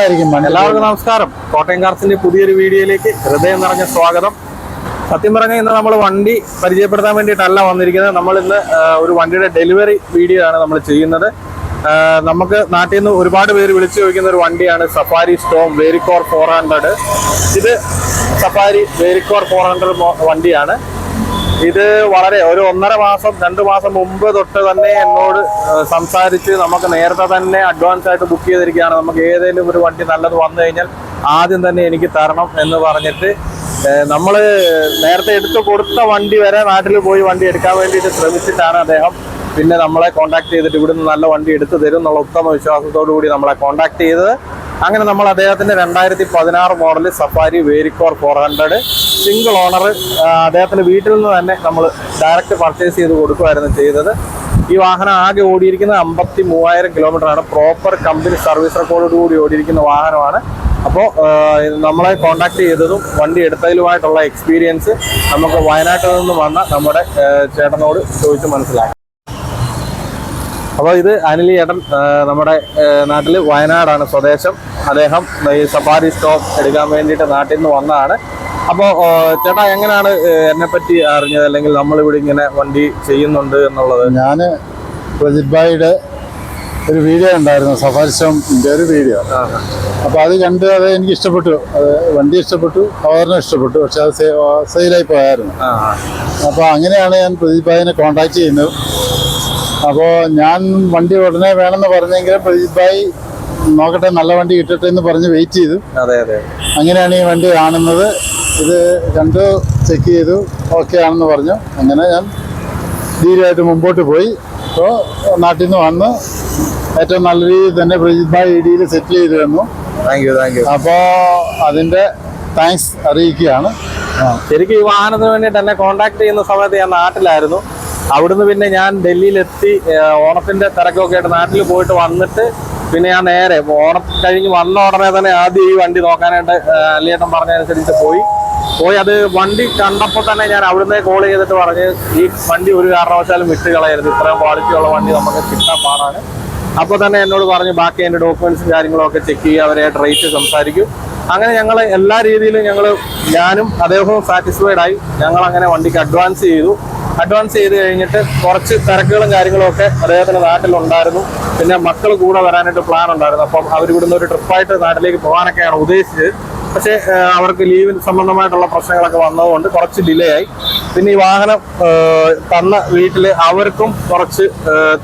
നല്ലതായിരിക്കും. എല്ലാവർക്കും നമസ്കാരം. കോട്ടയം കാർസിന്റെ പുതിയൊരു വീഡിയോയിലേക്ക് ഹൃദയം നിറഞ്ഞ സ്വാഗതം. സത്യം പറഞ്ഞാൽ ഇന്ന് നമ്മൾ വണ്ടി പരിചയപ്പെടുത്താൻ വേണ്ടിയിട്ടല്ല വന്നിരിക്കുന്നത്. നമ്മൾ ഇന്ന് ഒരു വണ്ടിയുടെ ഡെലിവറി വീഡിയോ ആണ് നമ്മൾ ചെയ്യുന്നത്. നമുക്ക് നാട്ടിൽ നിന്ന് ഒരുപാട് പേര് വിളിച്ചു ചോദിക്കുന്ന ഒരു വണ്ടിയാണ് സഫാരി സ്റ്റോം വേരിക്കോർ 400. ഇത് സഫാരി വേരിക്കോർ 400 വണ്ടിയാണ്. ഇത് വളരെ ഒരു 1.5 മാസം 2 മാസം മുമ്പ് തൊട്ട് തന്നെ എന്നോട് സംസാരിച്ച് നമുക്ക് നേരത്തെ തന്നെ അഡ്വാൻസ് ആയിട്ട് ബുക്ക് ചെയ്തിരിക്കുകയാണ്. നമുക്ക് ഏതെങ്കിലും ഒരു വണ്ടി നല്ലത് വന്നു കഴിഞ്ഞാൽ ആദ്യം തന്നെ എനിക്ക് തരണം എന്ന് പറഞ്ഞിട്ട് നമ്മൾ നേരത്തെ എടുത്തു കൊടുത്ത വണ്ടി വരെ നാട്ടിൽ പോയി വണ്ടി എടുക്കാൻ വേണ്ടിയിട്ട് ശ്രമിച്ചിട്ടാണ് അദ്ദേഹം പിന്നെ നമ്മളെ കോൺടാക്ട് ചെയ്തിട്ട് ഇവിടുന്ന് നല്ല വണ്ടി എടുത്തു തരും എന്നുള്ള ഉത്തമ വിശ്വാസത്തോടു കൂടി നമ്മളെ കോൺടാക്ട് ചെയ്തത്. അങ്ങനെ നമ്മൾ അദ്ദേഹത്തിന്റെ 2016 മോഡൽ സഫാരി വേരിക്കോർ 400 സിംഗിൾ ഓണർ അദ്ദേഹത്തിന്റെ വീട്ടിൽ നിന്ന് തന്നെ നമ്മൾ ഡയറക്റ്റ് പർച്ചേസ് ചെയ്ത് കൊടുക്കുകയായിരുന്നു ചെയ്തത്. ഈ വാഹനം ആകെ ഓടിയിരിക്കുന്നത് 53,000 കിലോമീറ്ററാണ്. പ്രോപ്പർ കമ്പനി സർവീസ് റെക്കോർഡോടുകൂടി ഓടിയിരിക്കുന്ന വാഹനമാണ്. അപ്പോൾ നമ്മളെ കോൺടാക്ട് ചെയ്തതും വണ്ടി എടുത്തതിലുമായിട്ടുള്ള എക്സ്പീരിയൻസ് നമുക്ക് വയനാട്ടിൽ നിന്ന് വന്ന നമ്മുടെ ചേട്ടനോട് ചോദിച്ച് മനസ്സിലാക്കാം. അപ്പോൾ ഇത് അനിൽ ചേട്ടൻ നമ്മുടെ നാട്ടിൽ വയനാടാണ് സ്വദേശം. അദ്ദേഹം ഈ സഫാരി സ്റ്റോം എടുക്കാൻ വേണ്ടിയിട്ട് നാട്ടിൽ നിന്ന് വന്നതാണ്. അപ്പോൾ ചേട്ടാ എങ്ങനെയാണ് എന്നെപ്പറ്റി അറിഞ്ഞത്, അല്ലെങ്കിൽ നമ്മളിവിടെ ഇങ്ങനെ വണ്ടി ചെയ്യുന്നുണ്ട് എന്നുള്ളത്? ഞാൻ പ്രജിത് ഭായിയുടെ ഒരു വീഡിയോ ഉണ്ടായിരുന്നു, സഫാരി സ്റ്റോമിൻ്റെ ഒരു വീഡിയോ. അപ്പോൾ അത് കണ്ട് അത് എനിക്ക് ഇഷ്ടപ്പെട്ടു. വണ്ടി ഇഷ്ടപ്പെട്ടു, കവറിനും ഇഷ്ടപ്പെട്ടു. പക്ഷെ അത് സെയിലായി പോയായിരുന്നു. അപ്പോൾ അങ്ങനെയാണ് ഞാൻ പ്രജിത് ഭായിനെ കോൺടാക്ട് ചെയ്യുന്നത്. അപ്പോൾ ഞാൻ വണ്ടി ഉടനെ വേണമെന്ന് പറഞ്ഞെങ്കിലും പ്രജിത് ഭായി നോക്കട്ടെ നല്ല വണ്ടി കിട്ടട്ടെ എന്ന് പറഞ്ഞ് വെയിറ്റ് ചെയ്തു. അങ്ങനെയാണ് ഈ വണ്ടി കാണുന്നത്. ഇത് കണ്ടു, ചെക്ക് ചെയ്തു, ഓക്കെ ആണെന്ന് പറഞ്ഞു. അങ്ങനെ ഞാൻ ധീരമായിട്ട് മുമ്പോട്ട് പോയി. അപ്പോൾ നാട്ടിൽ നിന്ന് വന്ന് ഏറ്റവും നല്ല രീതിയിൽ തന്നെ പ്രജിത് ഭായ് ഇടിയിൽ സെറ്റിൽ ചെയ്ത് തന്നു. Thank you. അപ്പോൾ അതിൻ്റെ താങ്ക്സ് അറിയിക്കുകയാണ്. ശരിക്കും ഈ വാഹനത്തിന് വേണ്ടിയിട്ട് എന്നെ കോൺടാക്ട് ചെയ്യുന്ന സമയത്ത് ഞാൻ നാട്ടിലായിരുന്നു. അവിടുന്ന് പിന്നെ ഞാൻ ഡൽഹിയിലെത്തി ഓണത്തിന്റെ തിരക്കൊക്കെ ആയിട്ട് നാട്ടിൽ പോയിട്ട് വന്നിട്ട് പിന്നെ ഞാൻ നേരെ ഓണം കഴിഞ്ഞ് വന്ന ഉടനെ തന്നെ ആദ്യം ഈ വണ്ടി നോക്കാനായിട്ട് അല്ലിയേട്ടൻ പറഞ്ഞതനുസരിച്ച് പോയി. അത് വണ്ടി കണ്ടപ്പോൾ തന്നെ ഞാൻ അവിടുന്ന് കോൾ ചെയ്തിട്ട് പറഞ്ഞ് ഈ വണ്ടി ഒരു കാരണവശാലും വിട്ട് കളയരുത്, ഇത്രയും ക്വാളിറ്റിയുള്ള വണ്ടി നമുക്ക് കിട്ടാൻ പാടാണ്. അപ്പോൾ തന്നെ എന്നോട് പറഞ്ഞ് ബാക്കി എൻ്റെ ഡോക്യുമെന്റ്സും കാര്യങ്ങളൊക്കെ ചെക്ക് ചെയ്യുക, അവരായിട്ട് റേറ്റ് സംസാരിക്കും. അങ്ങനെ ഞങ്ങൾ എല്ലാ രീതിയിലും ഞാനും അദ്ദേഹവും സാറ്റിസ്ഫൈഡ് ആയി. ഞങ്ങൾ അങ്ങനെ വണ്ടിക്ക് അഡ്വാൻസ് ചെയ്ത് കഴിഞ്ഞിട്ട് കുറച്ച് തിരക്കുകളും കാര്യങ്ങളും ഒക്കെ അദ്ദേഹത്തിന് നാട്ടിലുണ്ടായിരുന്നു. പിന്നെ മക്കൾ കൂടെ വരാനായിട്ട് പ്ലാൻ ഉണ്ടായിരുന്നു. അപ്പം അവരിവിടുന്ന് ഒരു ട്രിപ്പായിട്ട് നാട്ടിലേക്ക് പോകാനൊക്കെയാണ് ഉദ്ദേശിച്ചത്. പക്ഷേ അവർക്ക് ലീവിന് സംബന്ധമായിട്ടുള്ള പ്രശ്നങ്ങളൊക്കെ വന്നതുകൊണ്ട് കുറച്ച് ഡിലേ ആയി. പിന്നെ ഈ വാഹനം തന്ന വീട്ടിൽ അവർക്കും കുറച്ച്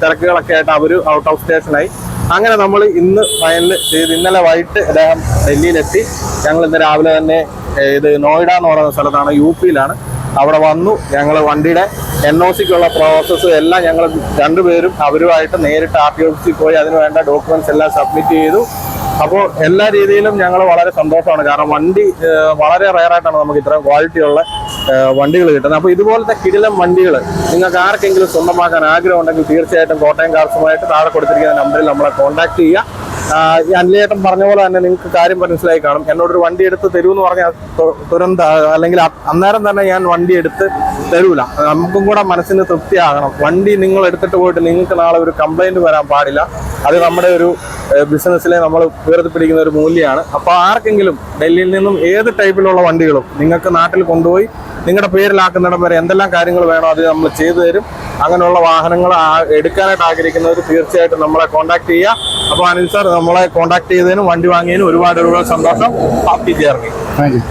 തിരക്കുകളൊക്കെ ആയിട്ട് അവർ ഔട്ട് ഓഫ് സ്റ്റേഷനായി. അങ്ങനെ നമ്മൾ ഇന്ന് ഫൈനൽ ചെയ്ത് ഇന്നലെ വൈകിട്ട് അദ്ദേഹം ഡൽഹിയിലെത്തി. ഞങ്ങൾ ഇന്ന് രാവിലെ തന്നെ ഇത് നോയിഡ എന്ന് പറയുന്ന സ്ഥലത്താണ്, UP-യിലാണ്. അവിടെ വന്നു. ഞങ്ങൾ വണ്ടിയുടെ NOCക്കുള്ള പ്രോസസ്സ് എല്ലാം ഞങ്ങൾ രണ്ടുപേരും അവരുമായിട്ട് നേരിട്ട് RTO പോയി അതിന് വേണ്ട ഡോക്യുമെന്റ്സ് എല്ലാം സബ്മിറ്റ് ചെയ്തു. അപ്പോൾ എല്ലാ രീതിയിലും ഞങ്ങൾ വളരെ സന്തോഷമാണ്. കാരണം വണ്ടി വളരെ റെയറായിട്ടാണ് നമുക്ക് ഇത്രയും ക്വാളിറ്റിയുള്ള വണ്ടികൾ കിട്ടുന്നത്. അപ്പോൾ ഇതുപോലത്തെ കിടിലം വണ്ടികൾ നിങ്ങൾക്ക് ആർക്കെങ്കിലും സ്വന്തമാക്കാൻ ആഗ്രഹം ഉണ്ടെങ്കിൽ തീർച്ചയായിട്ടും കോട്ടയം കാർസുമായിട്ട് താഴെ കൊടുത്തിരിക്കുന്ന നമ്പറിൽ നമ്മളെ കോൺടാക്ട് ചെയ്യുക. ഈ അനിലേട്ടൻ പറഞ്ഞ പോലെ തന്നെ നിങ്ങൾക്ക് കാര്യം മനസ്സിലായി കാണും. എന്നോടൊരു വണ്ടി എടുത്ത് തരുമെന്ന് പറഞ്ഞാൽ തുരന്ത അല്ലെങ്കിൽ അന്നേരം തന്നെ ഞാൻ വണ്ടി എടുത്ത് തരൂല. നമുക്കും കൂടെ മനസ്സിന് തൃപ്തിയാകണം. വണ്ടി നിങ്ങൾ എടുത്തിട്ട് പോയിട്ട് നിങ്ങൾക്ക് നാളെ ഒരു കംപ്ലൈന്റ് വരാൻ പാടില്ല. അത് നമ്മുടെ ഒരു ബിസിനസ്സിലെ നമ്മൾ ഉയർത്തിപ്പിടിക്കുന്ന ഒരു മൂല്യമാണ്. അപ്പോൾ ആർക്കെങ്കിലും ഡൽഹിയിൽ നിന്നും ഏത് ടൈപ്പിലുള്ള വണ്ടികളും നിങ്ങൾക്ക് നാട്ടിൽ കൊണ്ടുപോയി നിങ്ങളുടെ പേരിലാക്കുന്നിടം വരെ എന്തെല്ലാം കാര്യങ്ങൾ വേണോ അത് നമ്മൾ ചെയ്തു തരും. അങ്ങനെയുള്ള വാഹനങ്ങൾ എടുക്കാനായിട്ട് ആഗ്രഹിക്കുന്നവർ തീർച്ചയായിട്ടും നമ്മളെ കോൺടാക്ട് ചെയ്യുക. അപ്പോൾ അനിൽ സാർ നമ്മളെ കോൺടാക്ട് ചെയ്തതിനും വണ്ടി വാങ്ങിയതിനും ഒരുപാട് സന്തോഷം. Happy journey. Thank you.